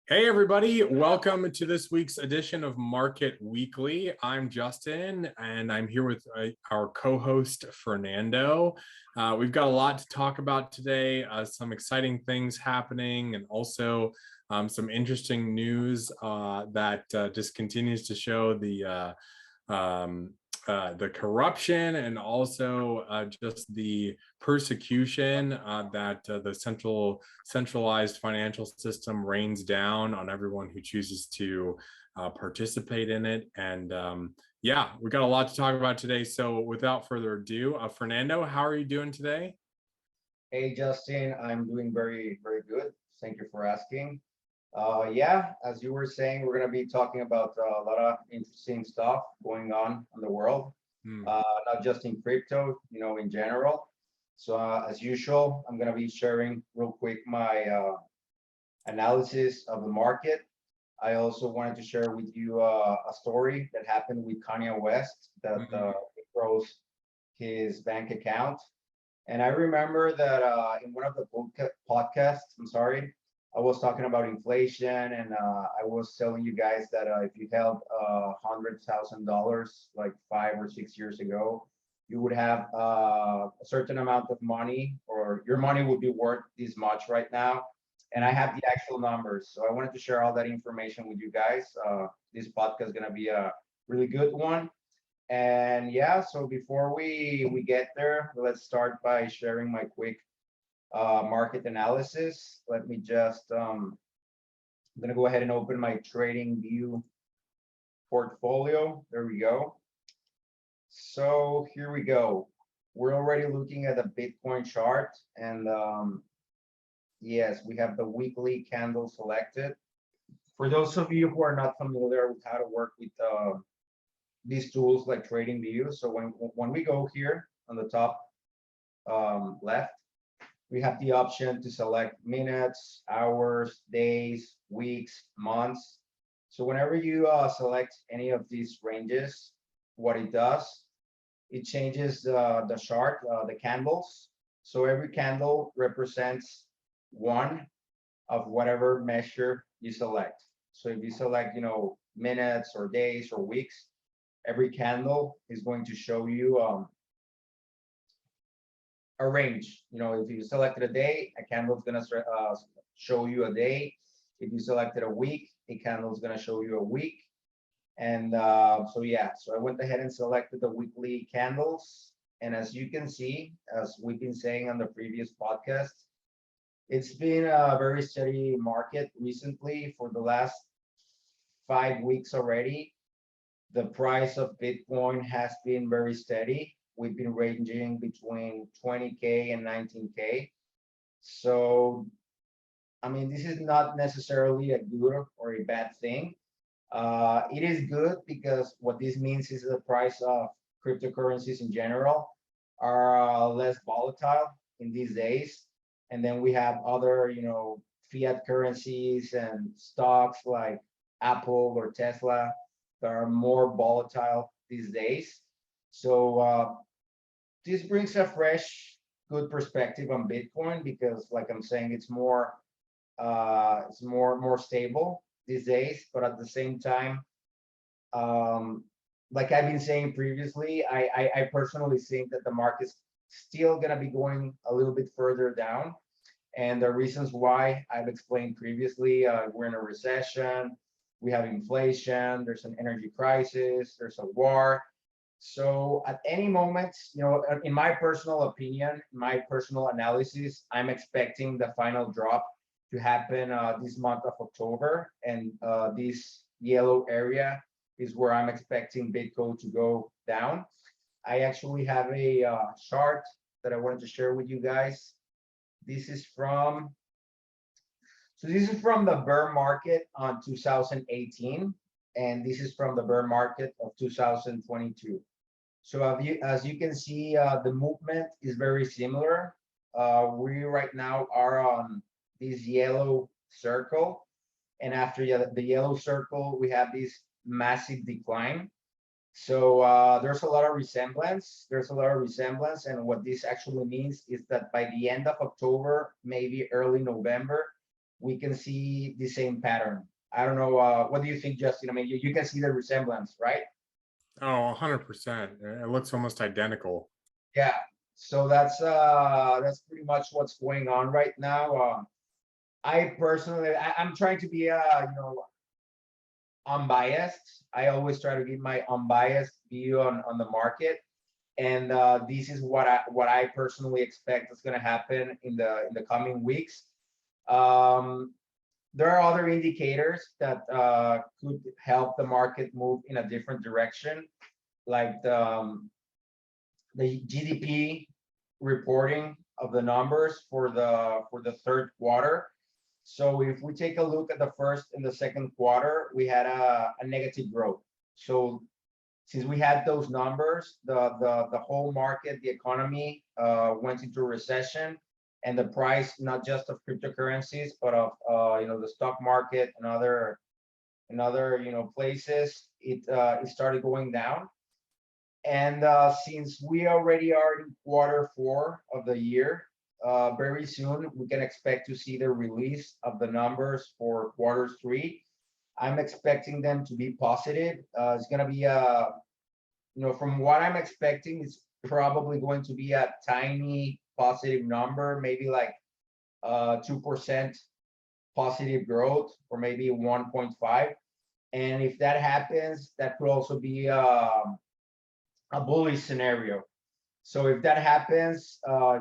Hey, everybody. Welcome to this week's edition of Market Weekly. I'm Justin, and I'm here with our co-host, Fernando. We've got a lot to talk about today, some exciting things happening, and also some interesting news that just continues to show the corruption and also just the persecution that the centralized financial system rains down on everyone who chooses to participate in it. And yeah, we got a lot to talk about today. So without further ado, Fernando, how are you doing today? Hey Justin, I'm doing very, very good. Thank you for asking. Yeah, as you were saying, we're going to be talking about a lot of interesting stuff going on in the world, Hmm. not just in crypto, in general. So as usual, I'm going to be sharing real quick my analysis of the market. I also wanted to share with you a story that happened with Kanye West that he froze his bank account. And I remember that in one of the podcasts, I was talking about inflation, and I was telling you guys that if you held $100,000 like 5 or 6 years ago, you would have a certain amount of money, or your money would be worth this much right now. And I have the actual numbers, so I wanted to share all that information with you guys. This podcast is gonna be a really good one. And yeah, so before we get there, let's start by sharing my quick market analysis. Let me just I'm gonna go ahead and open my trading view portfolio. There we go. So here we go. We're already looking at the Bitcoin chart, and yes, we have the weekly candle selected. For those of you who are not familiar with how to work with these tools like trading view, so when we go here on the top left, we have the option to select minutes, hours, days, weeks, months. So whenever you select any of these ranges, what it does, it changes the chart, the candles. So every candle represents one of whatever measure you select. So if you select, minutes or days or weeks, every candle is going to show you a range. If you selected a day, a candle is going to show you a day. If you selected a week, a candle is going to show you a week. And so yeah, so I went ahead and selected the weekly candles. And as you can see, as we've been saying on the previous podcast, it's been a very steady market recently for the last 5 weeks already. The price of Bitcoin has been very steady. We've been ranging between 20K and 19K. So, I mean, this is not necessarily a good or a bad thing. It is good because what this means is the price of cryptocurrencies in general are less volatile in these days. And then we have other, fiat currencies and stocks like Apple or Tesla that are more volatile these days. So this brings a fresh, good perspective on Bitcoin because, like I'm saying, it's more stable these days. But at the same time, like I've been saying previously, I personally think that the market's still gonna be going a little bit further down. And the reasons why I've explained previously, we're in a recession, we have inflation, there's an energy crisis, there's a war. So at any moment, in my personal opinion, my personal analysis, I'm expecting the final drop to happen this month of October. And this yellow area is where I'm expecting Bitcoin to go down. I actually have a chart that I wanted to share with you guys. This is from the bear market on 2018, and this is from the bear market of 2022. So as you can see, the movement is very similar. We right now are on this yellow circle, and after the yellow circle, we have this massive decline. So there's a lot of resemblance. And what this actually means is that by the end of October, maybe early November, we can see the same pattern. I don't know. What do you think, Justin? I mean, you can see the resemblance, right? Oh, 100%. It looks almost identical. Yeah. So that's pretty much what's going on right now. I personally, I'm trying to be, unbiased. I always try to give my unbiased view on the market, and this is what I personally expect is going to happen in the coming weeks. Um, there are other indicators that could help the market move in a different direction, like the GDP reporting of the numbers for the third quarter. So if we take a look at the first and the second quarter, we had a negative growth. So since we had those numbers, the whole market, the economy went into a recession, and the price not just of cryptocurrencies but of the stock market and other places, it started going down. And since we already are in quarter four of the year, very soon we can expect to see the release of the numbers for quarter three. I'm expecting them to be positive. It's going to be from what I'm expecting, it's probably going to be a tiny positive number, maybe like 2% positive growth, or maybe 1.5. And if that happens, that could also be a bullish scenario. So if that happens, I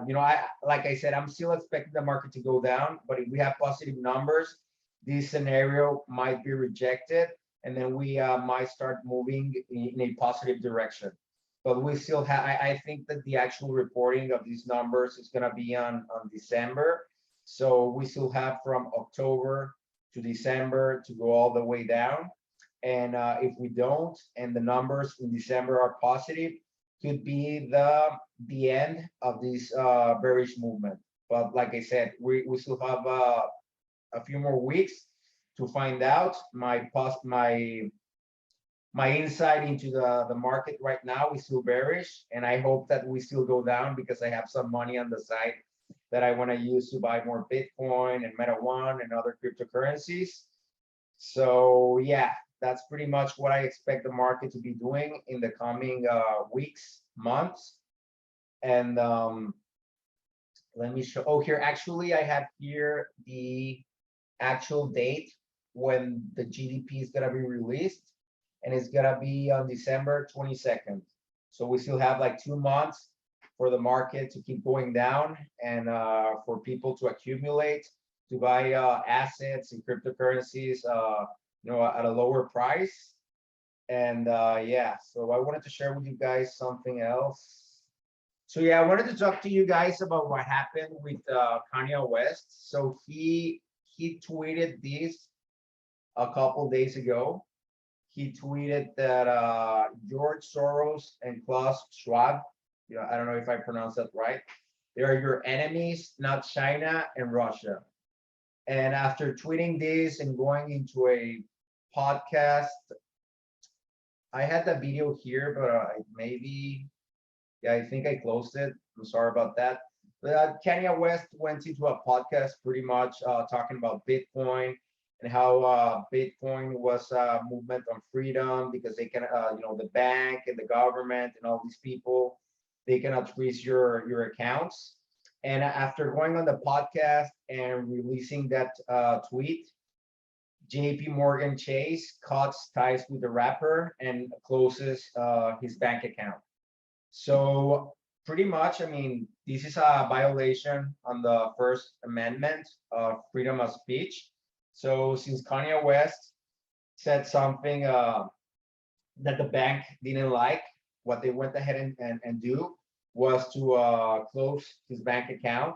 like I said, I'm still expecting the market to go down. But if we have positive numbers, this scenario might be rejected, and then we might start moving in a positive direction. But we still have. I think that the actual reporting of these numbers is going to be on December. So we still have from October to December to go all the way down. And if we don't, and the numbers in December are positive, could be the end of this bearish movement. But like I said, we still have a few more weeks to find out. My insight into the market right now is still bearish, and I hope that we still go down, because I have some money on the side that I want to use to buy more Bitcoin and Meta One and other cryptocurrencies. So yeah, that's pretty much what I expect the market to be doing in the coming weeks, months. And let me show. Oh, here actually I have here the actual date when the GDP is gonna be released, and it's gonna be on December 22nd. So we still have like 2 months for the market to keep going down, and for people to accumulate, to buy assets and cryptocurrencies, at a lower price. And yeah, so I wanted to share with you guys something else. So yeah, I wanted to talk to you guys about what happened with Kanye West. So he tweeted this a couple days ago. He tweeted that George Soros and Klaus Schwab, I don't know if I pronounced that right, they are your enemies, not China and Russia. And after tweeting this and going into a podcast, I had that video here, but I think I closed it. I'm sorry about that. But Kanye West went into a podcast pretty much talking about Bitcoin, and how Bitcoin was a movement on freedom, because they can, the bank and the government and all these people, they cannot freeze your accounts. And after going on the podcast and releasing that tweet, JP Morgan Chase cuts ties with the rapper and closes his bank account. So pretty much, I mean, this is a violation on the First Amendment of freedom of speech. So since Kanye West said something that the bank didn't like, what they went ahead and do was to close his bank account.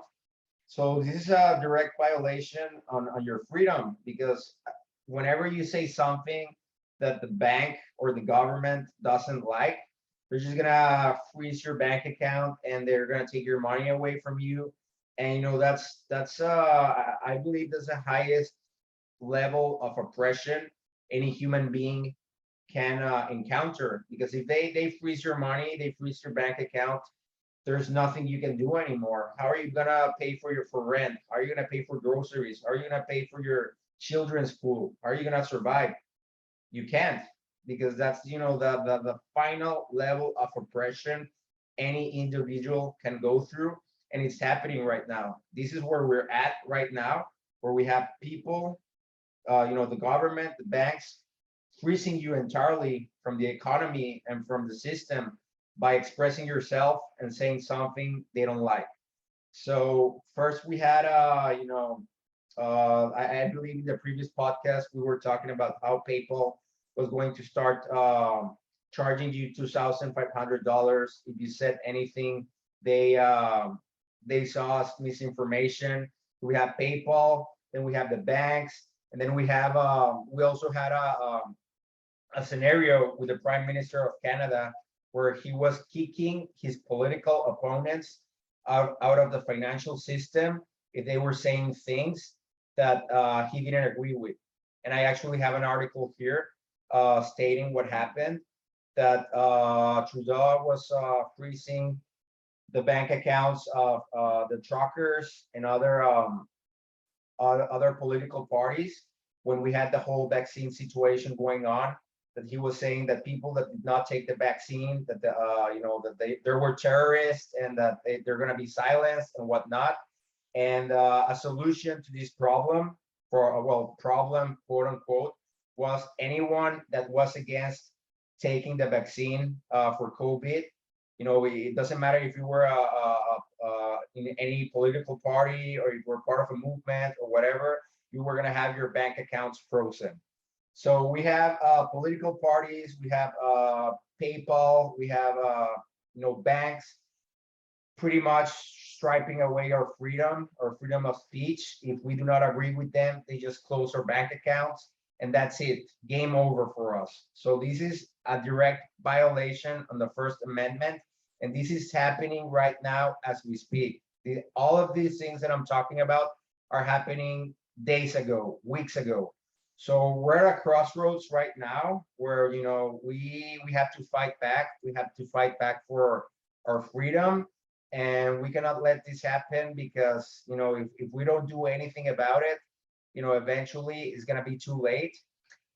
So this is a direct violation on your freedom, because whenever you say something that the bank or the government doesn't like, they're just gonna freeze your bank account, and they're gonna take your money away from you. And that's I believe that's the highest level of oppression any human being can encounter. Because if they freeze your money, they freeze your bank account, there's nothing you can do anymore. How are you gonna pay for rent? How are you gonna pay for groceries? How are you gonna pay for your children's school? How are you gonna survive? You can't, because that's, the final level of oppression any individual can go through, and it's happening right now. This is where we're at right now, where we have people, the government, the banks, freezing you entirely from the economy and from the system by expressing yourself and saying something they don't like. So first we had, I believe in the previous podcast we were talking about how PayPal was going to start charging you $2,500 if you said anything. They saw us misinformation. We have PayPal, then we have the banks, and then we also had a scenario with the Prime Minister of Canada where he was kicking his political opponents out of the financial system if they were saying things that he didn't agree with. And I actually have an article here stating what happened, that Trudeau was freezing the bank accounts of the truckers and other political parties when we had the whole vaccine situation going on, that he was saying that people that did not take the vaccine, that there were terrorists, and that they're going to be silenced and whatnot. And a solution to this problem, problem quote unquote, was anyone that was against taking the vaccine for COVID. It doesn't matter if you were in any political party or if you were part of a movement or whatever, you were going to have your bank accounts frozen. So we have political parties, we have PayPal, we have banks pretty much striping away our freedom of speech. If we do not agree with them, they just close our bank accounts, and that's it. Game over for us. So this is a direct violation on the First Amendment, and this is happening right now as we speak. All of these things that I'm talking about are happening days ago, weeks ago. So we're at a crossroads right now where we have to fight back. We have to fight back for our freedom, and we cannot let this happen, because if we don't do anything about it, eventually it's going to be too late.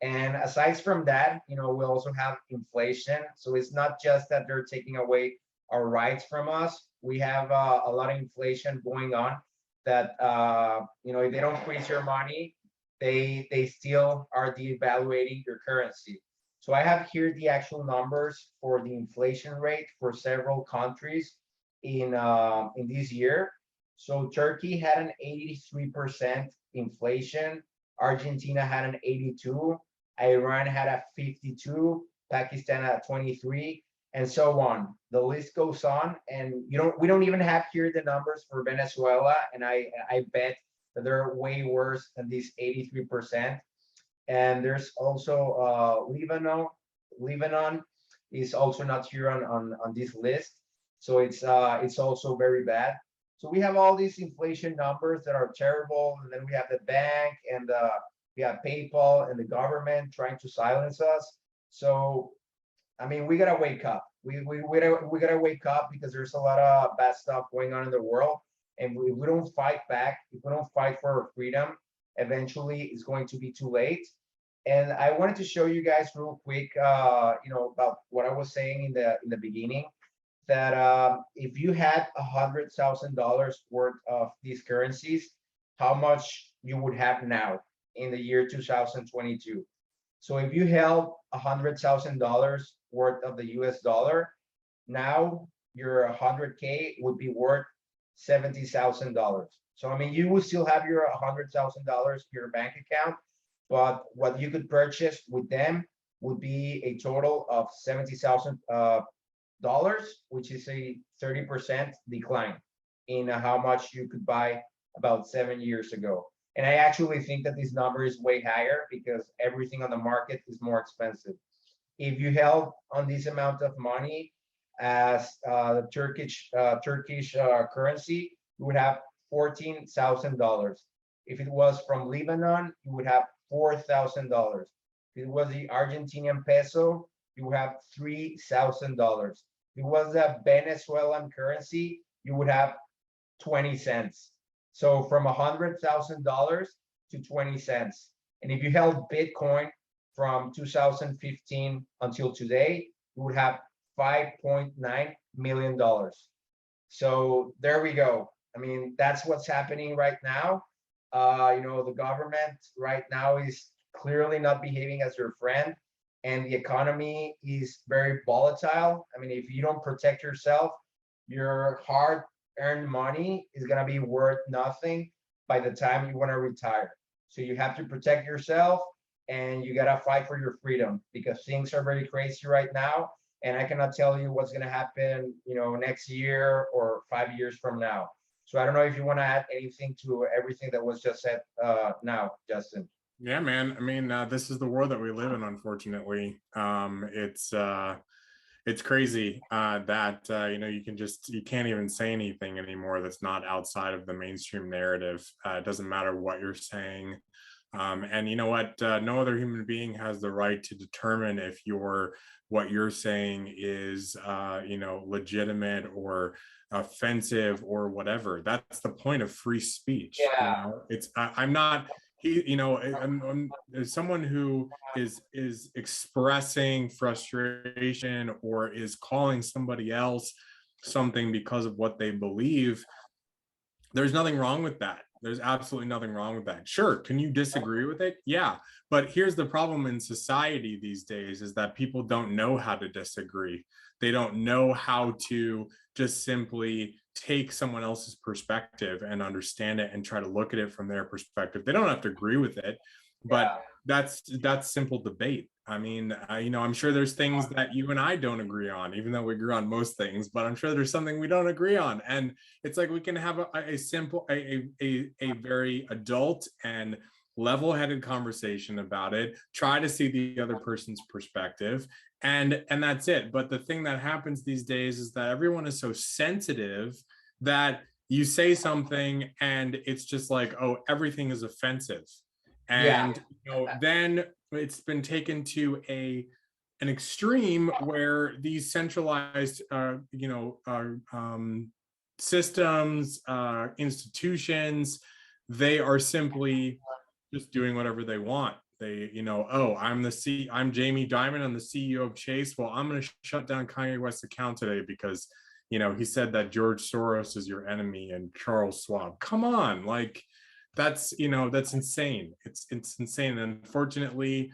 And aside from that, we also have inflation. So it's not just that they're taking away our rights from us. We have a lot of inflation going on that if they don't freeze your money, they still are devaluating your currency. So I have here the actual numbers for the inflation rate for several countries in this year. So Turkey had an 83% inflation, Argentina had an 82, Iran had a 52, Pakistan had a 23, and so on. The list goes on, and we don't even have here the numbers for Venezuela, and I bet that they're way worse than this 83%. And there's also Lebanon. Lebanon is also not here on this list, so it's also very bad. So we have all these inflation numbers that are terrible, and then we have the bank, and we have PayPal and the government trying to silence us. So I mean, we gotta wake up. We gotta wake up, because there's a lot of bad stuff going on in the world, and if we don't fight back, if we don't fight for our freedom, eventually it's going to be too late. And I wanted to show you guys real quick, about what I was saying in the beginning, that if you had $100,000 worth of these currencies, how much you would have now in the year 2022. So if you held $100,000 worth of the US dollar, now your 100K would be worth $70,000. So I mean, you will still have your $100,000 in your bank account, but what you could purchase with them would be a total of $70,000, which is a 30% decline in how much you could buy about 7 years ago. And I actually think that this number is way higher, because everything on the market is more expensive. If you held on this amount of money as the Turkish currency, you would have $14,000. If it was from Lebanon, you would have $4,000. If it was the Argentinian peso, you would have $3,000. If it was a Venezuelan currency, you would have 20 cents. So from $100,000 to 20 cents. And if you held Bitcoin from 2015 until today, you would have $5.9 million. So there we go. I mean, that's what's happening right now. The government right now is clearly not behaving as your friend, and the economy is very volatile. I mean, if you don't protect yourself, your hard-earned money is gonna be worth nothing by the time you want to retire. So you have to protect yourself, and you gotta fight for your freedom, because things are very crazy right now, and I cannot tell you what's gonna happen, next year or 5 years from now. So I don't know if you want to add anything to everything that was just said now, Justin. Yeah, man. I mean, this is the world that we live in, unfortunately. It's crazy that you can't even say anything anymore that's not outside of the mainstream narrative. It doesn't matter what you're saying. And you know what? No other human being has the right to determine if what you're saying is legitimate or offensive or whatever. That's the point of free speech. Yeah. I'm not I'm as someone who is expressing frustration or is calling somebody else something because of what they believe. There's nothing wrong with that. There's absolutely nothing wrong with that. Sure, can you disagree with it? Yeah, but here's the problem in society these days is that people don't know how to disagree. They don't know how to just simply take someone else's perspective and understand it and try to look at it from their perspective. They don't have to agree with it, but that's simple debate. I mean, I'm sure there's things that you and I don't agree on, even though we agree on most things, but I'm sure there's something we don't agree on. And it's like we can have a simple, a very adult and level-headed conversation about it, try to see the other person's perspective, and that's it. But the thing that happens these days is that everyone is so sensitive that you say something and it's just like, oh, everything is offensive. And then it's been taken to an extreme where these centralized systems, institutions, they are simply just doing whatever they want. They, oh, I'm Jamie Dimon, I'm the CEO of Chase. Well, I'm going to shut down Kanye West's account today because he said that George Soros is your enemy and Charles Schwab. Come on, like that's insane. It's insane. And unfortunately,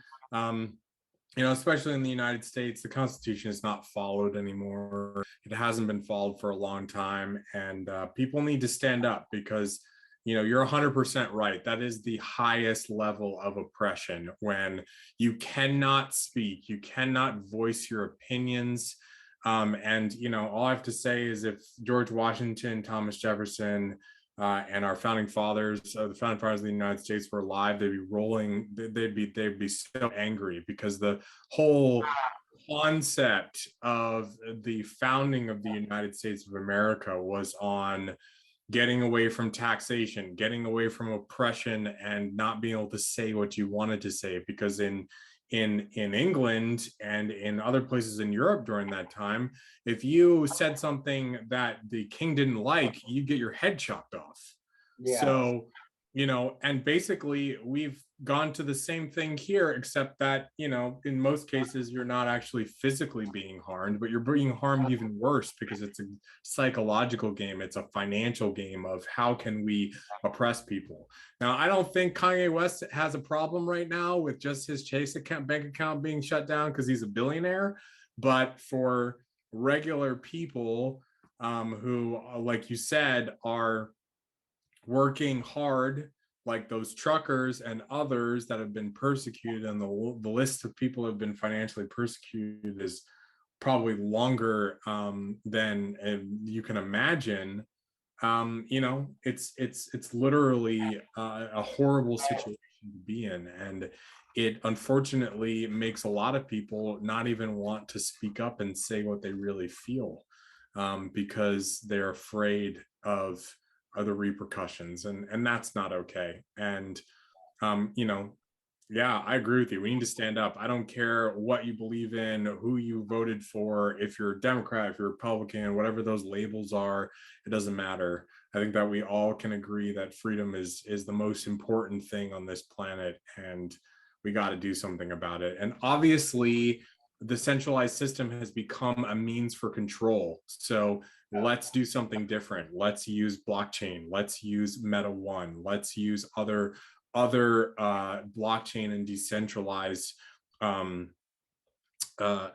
especially in the United States, the Constitution is not followed anymore. It hasn't been followed for a long time, and people need to stand up because you're 100% right. That is the highest level of oppression, when you cannot speak, you cannot voice your opinions. And all I have to say is, if George Washington, Thomas Jefferson, and our founding fathers, the founding fathers of the United States, were alive, they'd be rolling. They'd be so angry, because the whole concept of the founding of the United States of America was on getting away from taxation, getting away from oppression, and not being able to say what you wanted to say. Because in England and in other places in Europe during that time, if you said something that the king didn't like, you get your head chopped off. So, and basically we've gone to the same thing here, except that, in most cases, you're not actually physically being harmed, but you're being harmed even worse, because it's a psychological game. It's a financial game of how can we oppress people. Now, I don't think Kanye West has a problem right now with just his Chase bank account being shut down because he's a billionaire. But for regular people who, like you said, are working hard, like those truckers and others that have been persecuted, and the list of people who have been financially persecuted is probably longer than you can imagine. It's literally a horrible situation to be in, and it unfortunately makes a lot of people not even want to speak up and say what they really feel, because they're afraid of other repercussions, and that's not okay. And Yeah, I agree with you. We need to stand up. I don't care what you believe in, who you voted for, if you're a Democrat, if you're a Republican, whatever those labels are, it doesn't matter. I think that we all can agree that freedom is the most important thing on this planet, and we got to do something about it. And obviously, the centralized system has become a means for control. So let's do something different. Let's use blockchain. Let's use Meta One. Let's use other blockchain and decentralized um,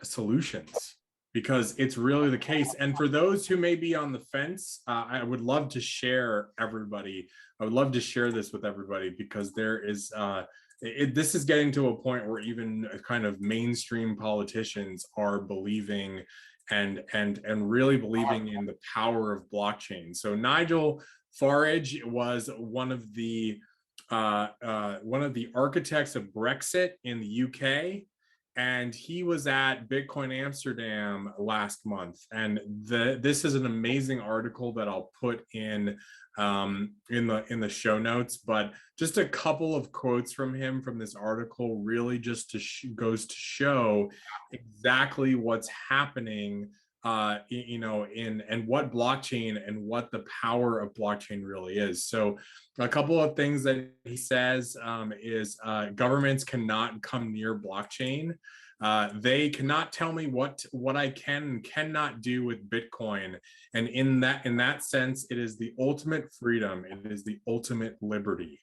solutions, because it's really the case. And for those who may be on the fence, I would love to share everybody. I would love to share this with everybody, because there is this is getting to a point where even kind of mainstream politicians are believing and really believing in the power of blockchain. So Nigel Farage was one of the architects of Brexit in the UK, and he was at Bitcoin Amsterdam last month. And this is an amazing article that I'll put in the show notes. But just a couple of quotes from him from this article really just goes to show exactly what's happening and what blockchain and what the power of blockchain really is. So a couple of things that he says is governments cannot come near blockchain. They cannot tell me what I can and cannot do with Bitcoin. And in that sense, it is the ultimate freedom. It is the ultimate liberty.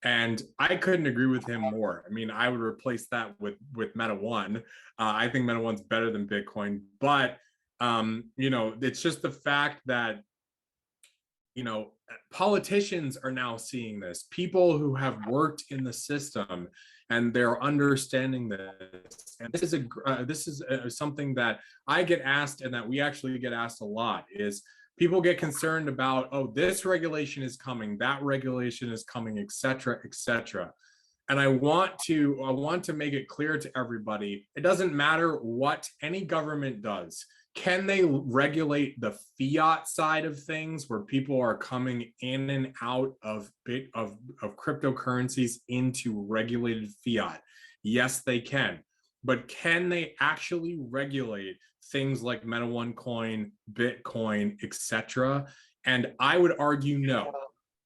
And I couldn't agree with him more. I mean, I would replace that with Meta One. I think Meta One's better than Bitcoin, but it's just the fact that politicians are now seeing this. People who have worked in the system, and they're understanding this. And this is something that I get asked, and that we actually get asked a lot. Is people get concerned about, oh, this regulation is coming, that regulation is coming, etc., etc. And I want to make it clear to everybody, it doesn't matter what any government does. Can they regulate the fiat side of things, where people are coming in and out of cryptocurrencies into regulated fiat? Yes, they can. But can they actually regulate things like Meta One Coin, Bitcoin, etc.? And I would argue no,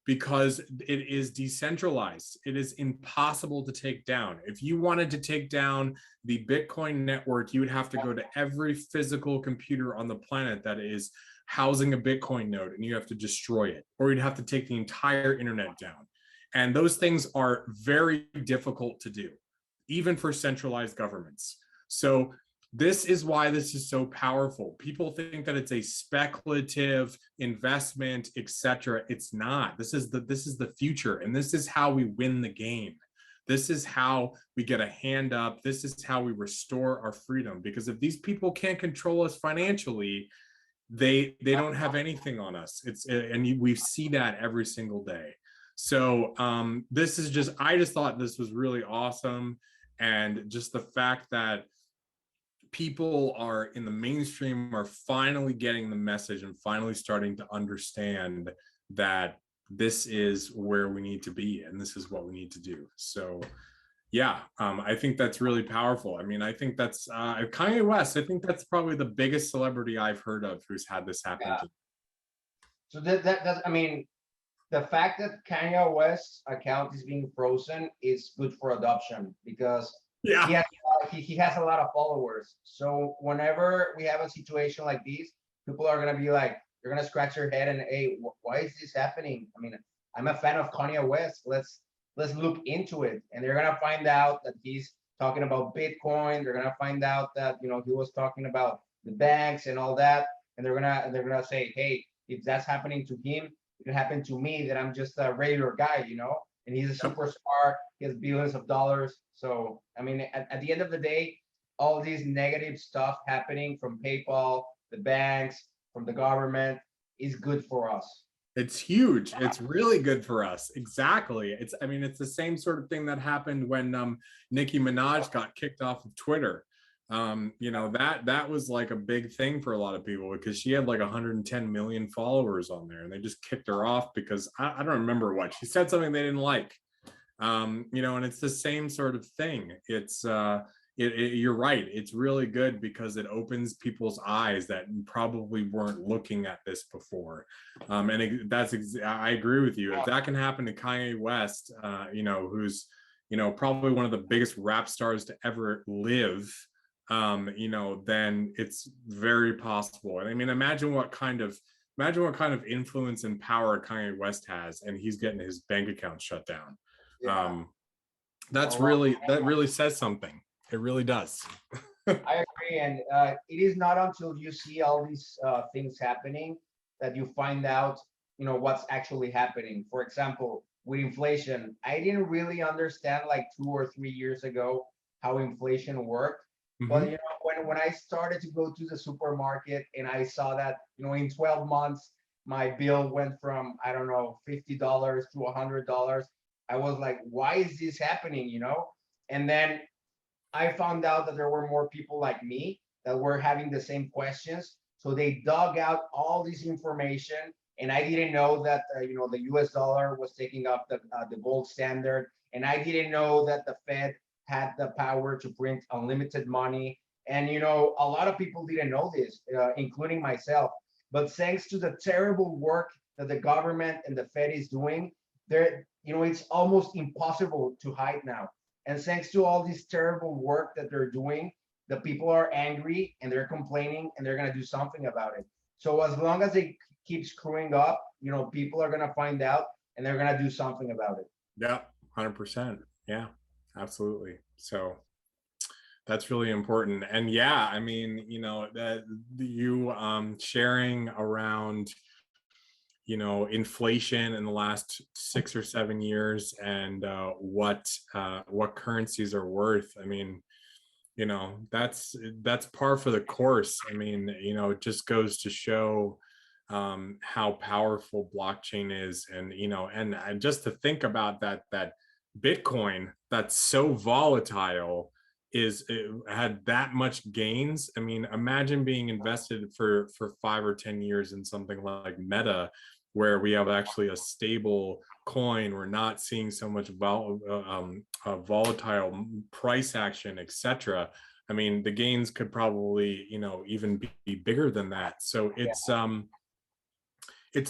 because it is decentralized. It is impossible to take down. If you wanted to take down the Bitcoin network, you would have to go to every physical computer on the planet that is housing a Bitcoin node, and you have to destroy it, or you'd have to take the entire internet down. And those things are very difficult to do, even for centralized governments. So this is why this is so powerful. People think that it's a speculative investment, etc. It's not. This is the future, and this is how we win the game. This is how we get a hand up. This is how we restore our freedom. Because if these people can't control us financially, they don't have anything on us. We see that every single day. So this is just, I just thought this was really awesome. And just the fact that people are in the mainstream are finally getting the message and finally starting to understand that this is where we need to be and this is what we need to do. So yeah, I think that's really powerful. I mean, I think that's Kanye West. I think that's probably the biggest celebrity I've heard of who's had this happen. Yeah. So that I mean, the fact that Kanye West's account is being frozen is good for adoption, because yeah, he has a lot of followers. So whenever we have a situation like this, people are gonna be like, they're gonna scratch their head and, hey, why is this happening? I mean, I'm a fan of Kanye West. Let's look into it. And they're gonna find out that he's talking about Bitcoin. They're gonna find out that he was talking about the banks and all that. And they're gonna say, hey, if that's happening to him, it can happen to me, that I'm just a regular guy, and he's a superstar. He has billions of dollars. So, I mean, at the end of the day, all these negative stuff happening from PayPal, the banks, from the government is good for us. It's huge. It's really good for us. Exactly. I mean, it's the same sort of thing that happened when Nicki Minaj got kicked off of Twitter. That was like a big thing for a lot of people, because she had like 110 million followers on there, and they just kicked her off because I don't remember what she said, something they didn't like. You know, and it's the same sort of thing. You're right. It's really good because it opens people's eyes that probably weren't looking at this before. I agree with you. If that can happen to Kanye West, you know, who's, you know, probably one of the biggest rap stars to ever live, you know, then it's very possible. And I mean, imagine what kind of influence and power Kanye West has, and he's getting his bank account shut down. Yeah. That really says something. It really does. I agree, and it is not until you see all these things happening that you find out, you know, what's actually happening. For example, with inflation, I didn't really understand like 2 or 3 years ago how inflation worked. But Mm-hmm. you know, when I started to go to the supermarket and I saw that, you know, in 12 months my bill went from, I don't know, $50 to $100, I was like, why is this happening? You know, and then I found out that there were more people like me that were having the same questions. So they dug out all this information, and I didn't know that you know, the U.S. dollar was taking up the gold standard, and I didn't know that the Fed had the power to print unlimited money. And you know, a lot of people didn't know this, including myself. But thanks to the terrible work that the government and the Fed is doing, there, you know, it's almost impossible to hide now. And thanks to all this terrible work that they're doing, the people are angry and they're complaining and they're going to do something about it. So as long as they keep screwing up, you know, people are going to find out and they're going to do something about it. Yeah, 100%. Yeah, absolutely. So that's really important. And yeah, I mean, you know, that you sharing around, you know, inflation in the last 6 or 7 years, and what currencies are worth. I mean, you know, that's par for the course. I mean, you know, it just goes to show how powerful blockchain is. And you know, and just to think about that Bitcoin that's so volatile is it had that much gains. I mean, imagine being invested for 5 or 10 years in something like Meta, where we have actually a stable coin. We're not seeing so much volatile price action, etc. I mean, the gains could probably, you know, even be bigger than that. So it's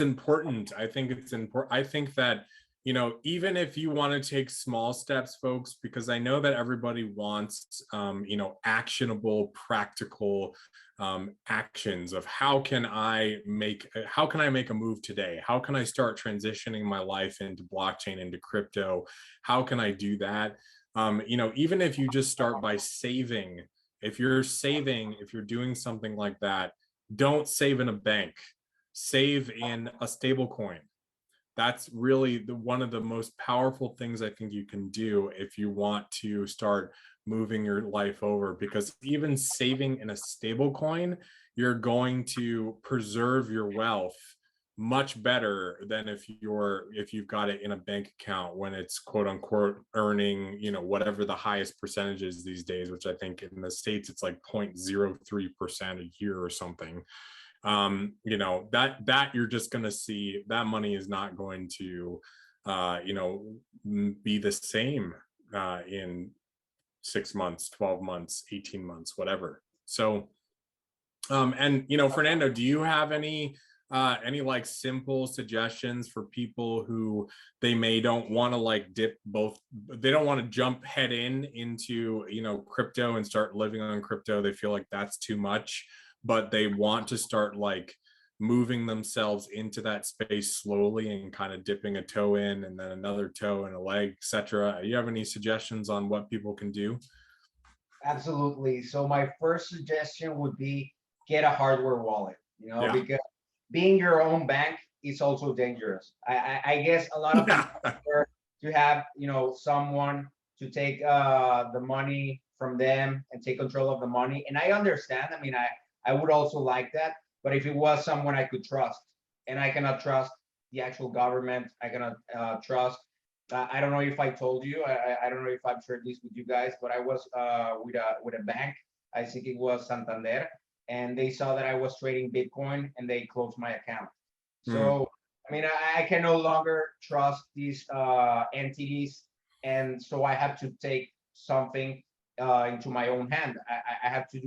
important. I think it's important. I think that, you know, even if you want to take small steps, folks, because I know that everybody wants, you know, actionable, practical actions of how can I make a move today? How can I start transitioning my life into blockchain, into crypto? How can I do that? You know, even if you just start by saving, if you're doing something like that, don't save in a bank, save in a stable coin. That's really one of the most powerful things I think you can do if you want to start moving your life over, because even saving in a stable coin, you're going to preserve your wealth much better than if you've got it in a bank account when it's quote unquote earning, you know, whatever the highest percentage is these days, which I think in the States it's like 0.03% a year or something. You know, that you're just going to see that money is not going to you know, be the same in 6 months, 12 months, 18 months, whatever. So and you know, Fernando, do you have any like simple suggestions for people who they may don't want to like dip both, they don't want to jump head into, you know, crypto and start living on crypto, they feel like that's too much, but they want to start like moving themselves into that space slowly and kind of dipping a toe in and then another toe and a leg, etc. You have any suggestions on what people can do? Absolutely. So my first suggestion would be get a hardware wallet, you know, Yeah. because being your own bank is also dangerous. I guess a lot of people prefer to have, you know, someone to take the money from them and take control of the money. And I understand. I mean, I would also like that. But if it was someone I could trust, and I cannot trust the actual government, I cannot trust. I don't know if I told you. I don't know if I've shared this with you guys, but I was with a bank. I think it was Santander, and they saw that I was trading Bitcoin, and they closed my account. Mm, So I mean, I can no longer trust these entities. and so I have to take something into my own hand. I have to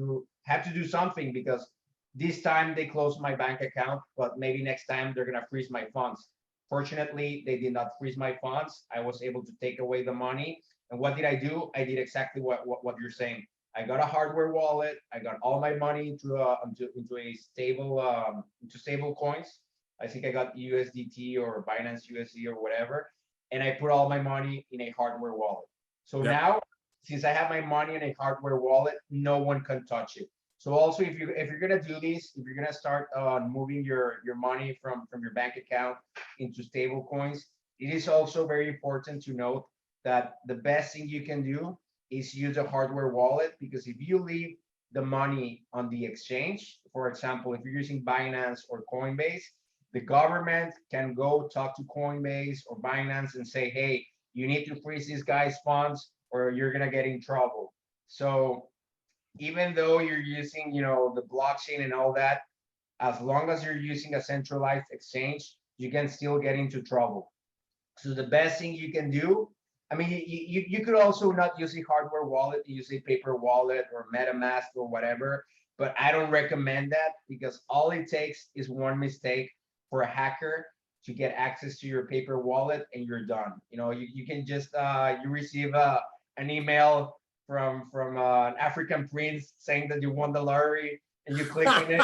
do something, because this time they closed my bank account, but maybe next time they're gonna freeze my funds. Fortunately, they did not freeze my funds. I was able to take away the money. And what did I do? I did exactly what you're saying. I got a hardware wallet. I got all my money into a stable into stable coins. I think I got USDT or Binance USD or whatever, and I put all my money in a hardware wallet. So Yep. now, since I have my money in a hardware wallet, no one can touch it. So also, if you're gonna do this, if you're gonna start moving your money from your bank account into stable coins, it is also very important to note that the best thing you can do is use a hardware wallet, because if you leave the money on the exchange, for example, if you're using Binance or Coinbase, the government can go talk to Coinbase or Binance and say, hey, you need to freeze this guy's funds or you're gonna get in trouble. So even though you're using, the blockchain and all that, as long as you're using a centralized exchange, you can still get into trouble. So the best thing you can do, I mean, you could also not use a hardware wallet, use a paper wallet or MetaMask or whatever, but I don't recommend that, because all it takes is one mistake for a hacker to get access to your paper wallet and you're done. You can just you receive an email from an African prince saying that you won the lottery, and you click on it.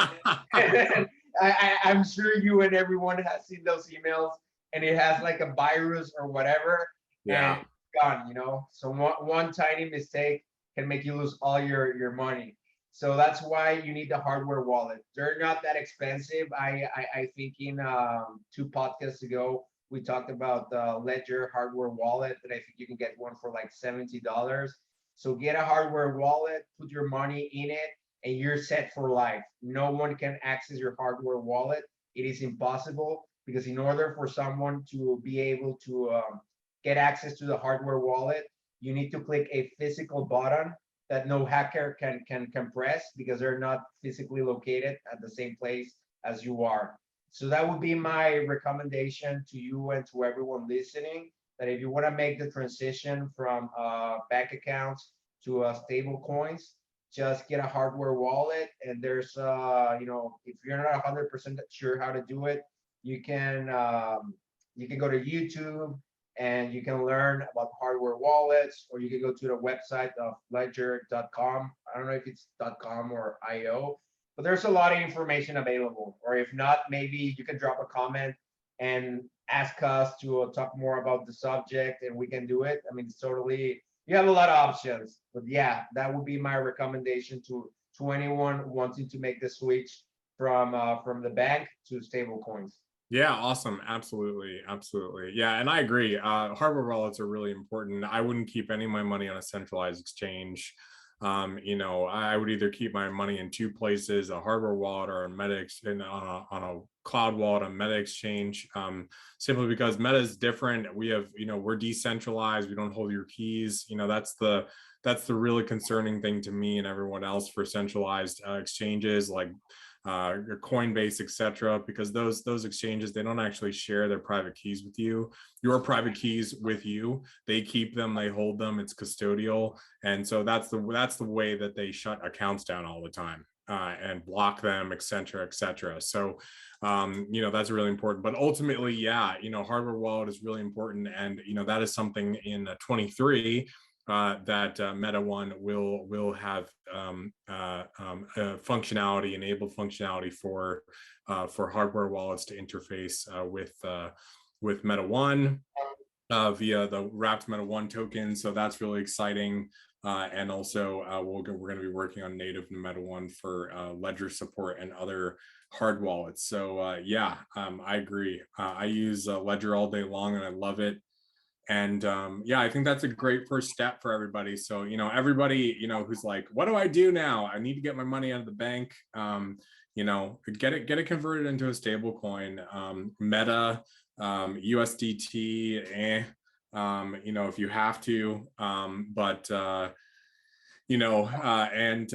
And I'm sure you and everyone has seen those emails, and it has like a virus or whatever, and Yeah. it's gone. So one tiny mistake can make you lose all your money. So that's why you need the hardware wallet. They're not that expensive. I think in 2 podcasts ago we talked about the Ledger hardware wallet, that I think you can get one for like $70. So get a hardware wallet, put your money in it, and you're set for life. No one can access your hardware wallet. It is impossible, because in order for someone to be able to get access to the hardware wallet, you need to click a physical button that no hacker can press, because they're not physically located at the same place as you are. So that would be my recommendation to you and to everyone listening, that if you want to make the transition from bank accounts to stable coins, just get a hardware wallet. And there's if you're not 100% sure how to do it, you can go to YouTube and you can learn about hardware wallets, or you can go to the website of ledger.com. I don't know if it's .com or .io, but there's a lot of information available. Or if not, maybe you can drop a comment and ask us to talk more about the subject, and we can do it. I mean, it's totally, you have a lot of options. But yeah, that would be my recommendation to anyone wanting to make the switch from the bank to stable coins. Yeah, awesome. Absolutely. Absolutely. Yeah, and I agree. Hardware wallets are really important. I wouldn't keep any of my money on a centralized exchange. I would either keep my money in two places, a hardware wallet or a on a cloud wallet, a Meta exchange, simply because Meta is different. We have, we're decentralized. We don't hold your keys. That's the really concerning thing to me and everyone else for centralized exchanges like your Coinbase, etc., because those exchanges, they don't actually share their private keys with you. Your private keys with you, they keep them, they hold them. It's custodial, and so that's the way that they shut accounts down all the time and block them, etc., etc. So that's really important. But ultimately, yeah, hardware wallet is really important, and that is something in 23 that Meta One will have functionality, enabled functionality for hardware wallets to interface with Meta One via the wrapped Meta One token. So that's really exciting. And also, we're going to be working on native Meta One for Ledger support and other hard wallets. So I agree. I use Ledger all day long, and I love it. And I think that's a great first step for everybody. So everybody who's like, what do I do now? I need to get my money out of the bank. Get it converted into a stable coin. Meta, USDT, if you have to. But it's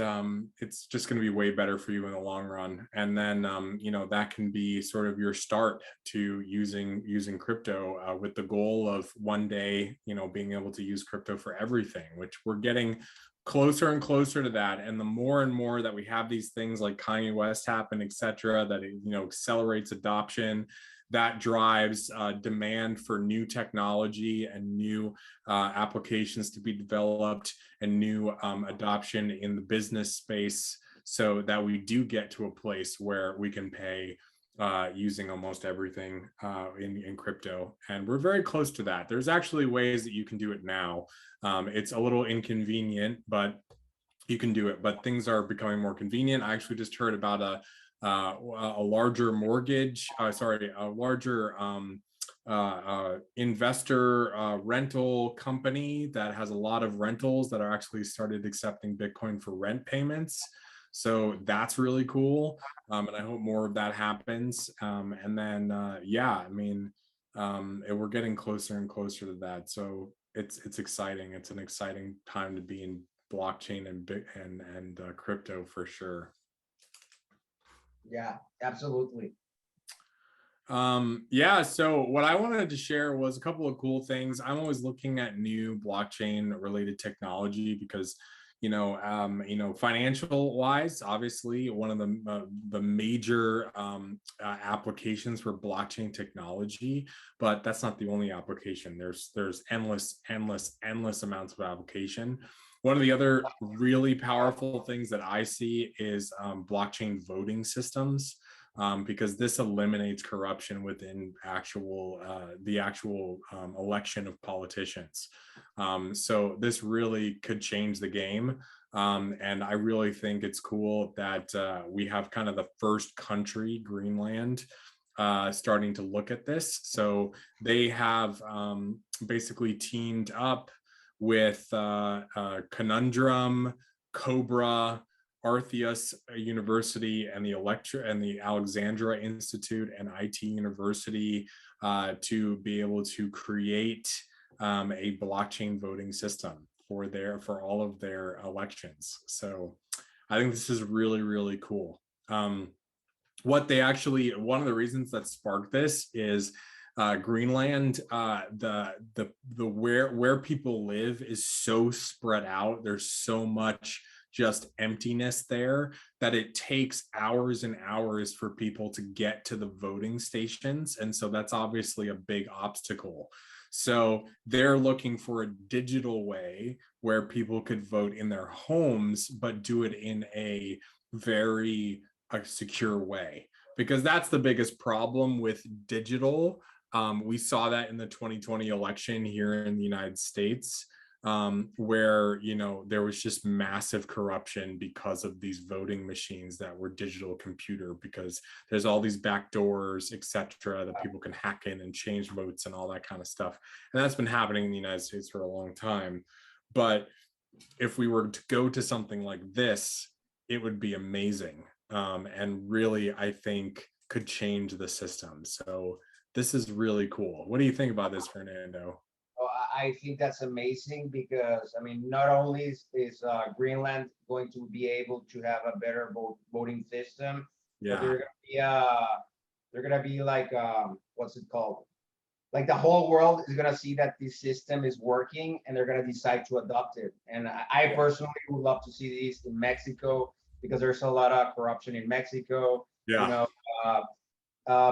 just going to be way better for you in the long run. And then that can be sort of your start to using crypto, with the goal of one day being able to use crypto for everything, which we're getting closer and closer to that. And the more and more that we have these things like Kanye West happen, etc., that it accelerates adoption, that drives demand for new technology and new applications to be developed, and new adoption in the business space, so that we do get to a place where we can pay using almost everything in crypto. And we're very close to that. There's actually ways that you can do it now. It's a little inconvenient, but you can do it. But things are becoming more convenient. I actually just heard about a larger a larger investor rental company that has a lot of rentals that are actually started accepting Bitcoin for rent payments. So that's really cool. And I hope more of that happens. And then, we're getting closer and closer to that. So it's exciting. It's an exciting time to be in blockchain and crypto for sure. Yeah, absolutely. So what I wanted to share was a couple of cool things. I'm always looking at new blockchain related technology because financial wise, obviously one of the major applications for blockchain technology, but that's not the only application. There's endless amounts of application. One of the other really powerful things that I see is blockchain voting systems, because this eliminates corruption within the actual election of politicians. So this really could change the game. And I really think it's cool that we have kind of the first country, Greenland, starting to look at this. So they have basically teamed up with Conundrum, Cobra, Artheus University, and the Alexandra Institute and IT University to be able to create a blockchain voting system for all of their elections. So I think this is really, really cool. One of the reasons that sparked this is Greenland, where people live is so spread out. There's so much just emptiness there that it takes hours and hours for people to get to the voting stations. And so that's obviously a big obstacle. So they're looking for a digital way where people could vote in their homes, but do it in a very secure way, because that's the biggest problem with digital. We saw that in the 2020 election here in the United States, where there was just massive corruption because of these voting machines that were digital computer, because there's all these back doors, etc., that people can hack in and change votes and all that kind of stuff. And that's been happening in the United States for a long time. But if we were to go to something like this, it would be amazing, and really, I think, could change the system. So this is really cool. What do you think about this, Fernando? Oh, I think that's amazing because, I mean, not only is Greenland going to be able to have a better voting system, but Yeah. they're gonna be like, what's it called? Like the whole world is gonna see that this system is working, and they're gonna decide to adopt it. And I personally would love to see this in Mexico, because there's a lot of corruption in Mexico. Yeah.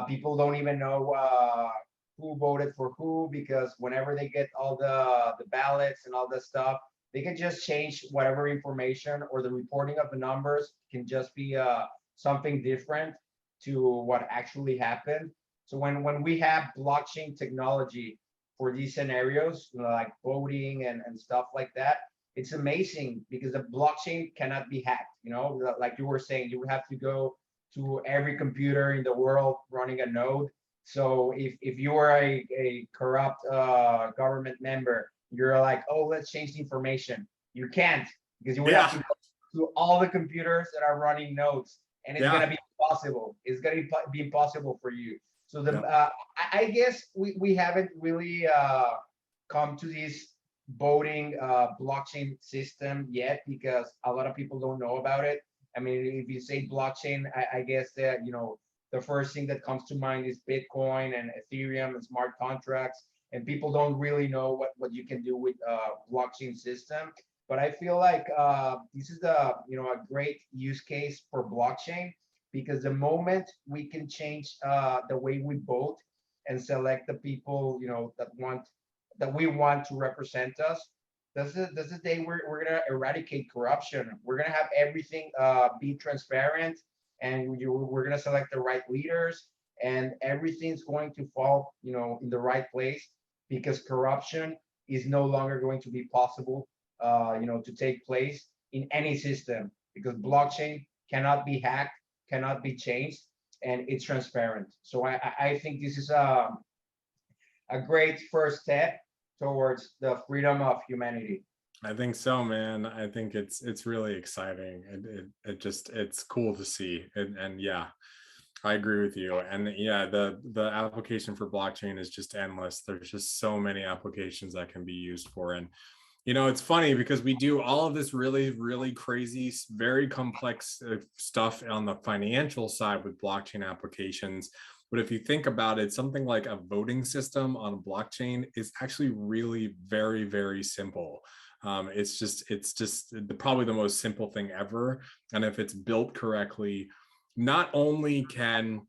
People don't even know who voted for who, because whenever they get all the ballots and all this stuff, they can just change whatever information, or the reporting of the numbers can just be something different to what actually happened. So when we have blockchain technology for these scenarios, like voting and stuff like that, it's amazing, because the blockchain cannot be hacked. Like you were saying, you would have to go to every computer in the world running a node. So if you are a corrupt government member, you're like, oh, let's change the information. You can't, because you would have to go to all the computers that are running nodes, and it's gonna be impossible. It's gonna be impossible for you. So I guess we haven't really come to this voting blockchain system yet, because a lot of people don't know about it. I mean, if you say blockchain, I guess that, the first thing that comes to mind is Bitcoin and Ethereum and smart contracts, and people don't really know what you can do with blockchain system. But I feel like this is a great use case for blockchain, because the moment we can change the way we vote and select the people, that we want to represent us, this is the day we're gonna eradicate corruption. We're gonna have everything be transparent, and we're gonna select the right leaders, and everything's going to fall, in the right place, because corruption is no longer going to be possible, to take place in any system, because blockchain cannot be hacked, cannot be changed, and it's transparent. So I think this is a great first step towards the freedom of humanity. I think so, man. I think it's really exciting. It's cool to see. And yeah, I agree with you. And yeah, the application for blockchain is just endless. There's just so many applications that can be used for. And it's funny because we do all of this really, really crazy, very complex stuff on the financial side with blockchain applications. But if you think about it, something like a voting system on a blockchain is actually really very, very simple. It's just probably the most simple thing ever. And if it's built correctly, not only can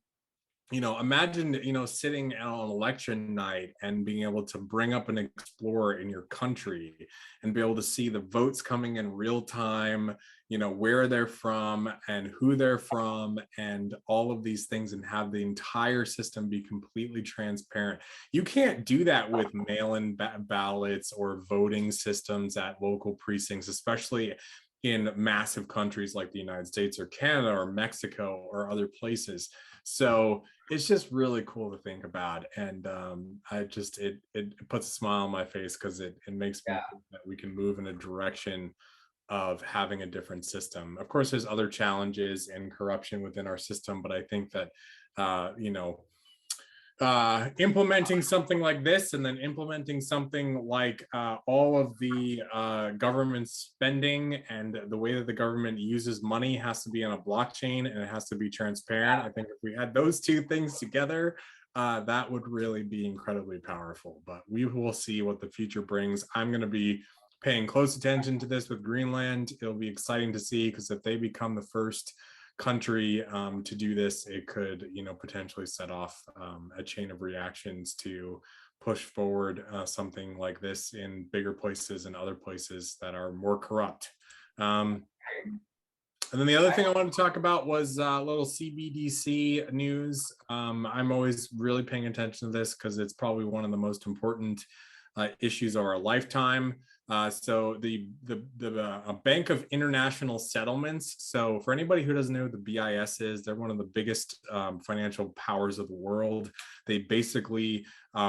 imagine sitting on election night and being able to bring up an explorer in your country and be able to see the votes coming in real time, where they're from and who they're from and all of these things, and have the entire system be completely transparent. You can't do that with mail-in ballots or voting systems at local precincts, especially in massive countries like the United States or Canada or Mexico or other places. So it's just really cool to think about. And it puts a smile on my face, because it makes me think that we can move in a direction of having a different system. Of course, there's other challenges and corruption within our system, but I think that, implementing something like this, and then implementing something like all of the government spending and the way that the government uses money has to be on a blockchain, and it has to be transparent. I think if we had those two things together, that would really be incredibly powerful. But we will see what the future brings. I'm going to be paying close attention to this with Greenland. It'll be exciting to see, because if they become the first country to do this, it could potentially set off a chain of reactions to push forward something like this in bigger places and other places that are more corrupt. And then the other thing I wanted to talk about was a little CBDC news. I'm always really paying attention to this because it's probably one of the most important issues of our lifetime. So the Bank of International Settlements. So for anybody who doesn't know who the BIS is, they're one of the biggest financial powers of the world. They basically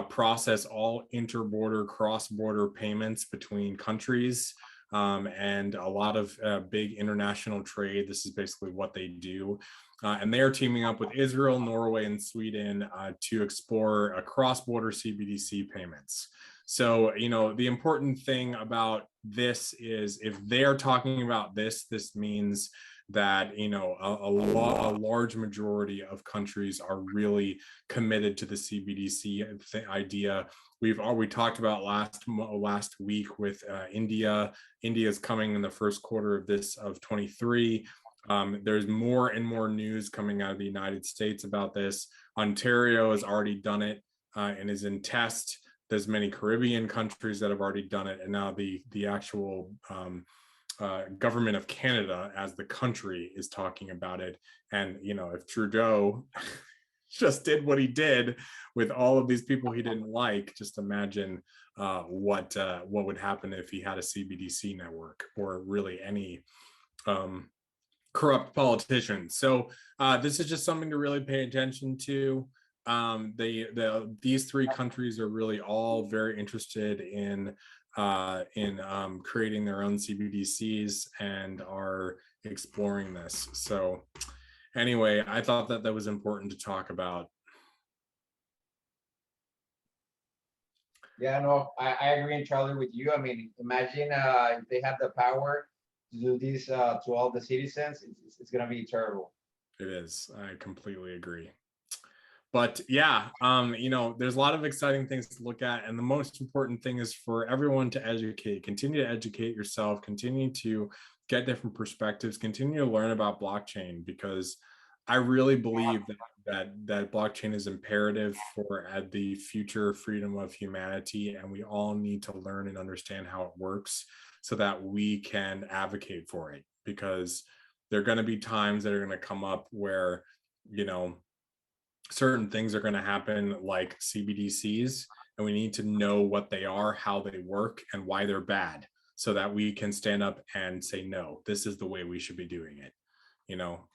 process all interborder, cross-border payments between countries. And a lot of big international trade. This is basically what they do. And they are teaming up with Israel, Norway, and Sweden to explore cross-border CBDC payments. So, the important thing about this is, if they're talking about this means that, a large majority of countries are really committed to the CBDC idea. We talked about last week with India. India is coming in the first quarter of 23. There's more and more news coming out of the United States about this. Ontario has already done it and is in test. There's many Caribbean countries that have already done it, and now the actual government of Canada as the country is talking about it. And if Trudeau just did what he did with all of these people he didn't like, just imagine what would happen if he had a CBDC network, or really any corrupt politicians. So this is just something to really pay attention to. These three countries are really all very interested in creating their own CBDCs and are exploring this. So anyway, I thought that was important to talk about. Yeah, no, I agree entirely with you. I mean, imagine if they have the power to do this to all the citizens, it's gonna be terrible. It is. I completely agree. But yeah, there's a lot of exciting things to look at, and the most important thing is for everyone to educate. Continue to educate yourself. Continue to get different perspectives. Continue to learn about blockchain, because I really believe that blockchain is imperative for the future freedom of humanity, and we all need to learn and understand how it works so that we can advocate for it. Because there are going to be times that are going to come up where you know certain things are going to happen, like CBDCs, and we need to know what they are, how they work, and why they're bad, so that we can stand up and say, no, this is the way we should be doing it, you know?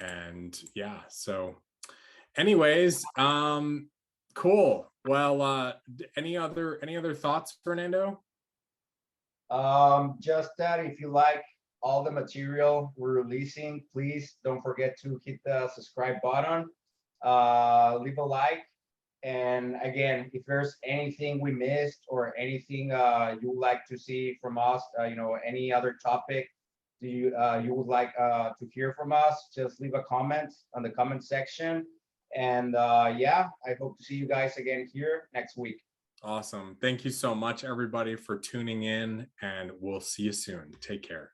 And yeah, so anyways, cool. Well, any other thoughts, Fernando? Just that if you like all the material we're releasing, please don't forget to hit the subscribe button, leave a like, and again, if there's anything we missed or anything you would like to see from us, any other topic you would like to hear from us, just leave a comment on the comment section. And yeah, I hope to see you guys again here next week. Awesome. Thank you so much, everybody, for tuning in, and we'll see you soon. Take care.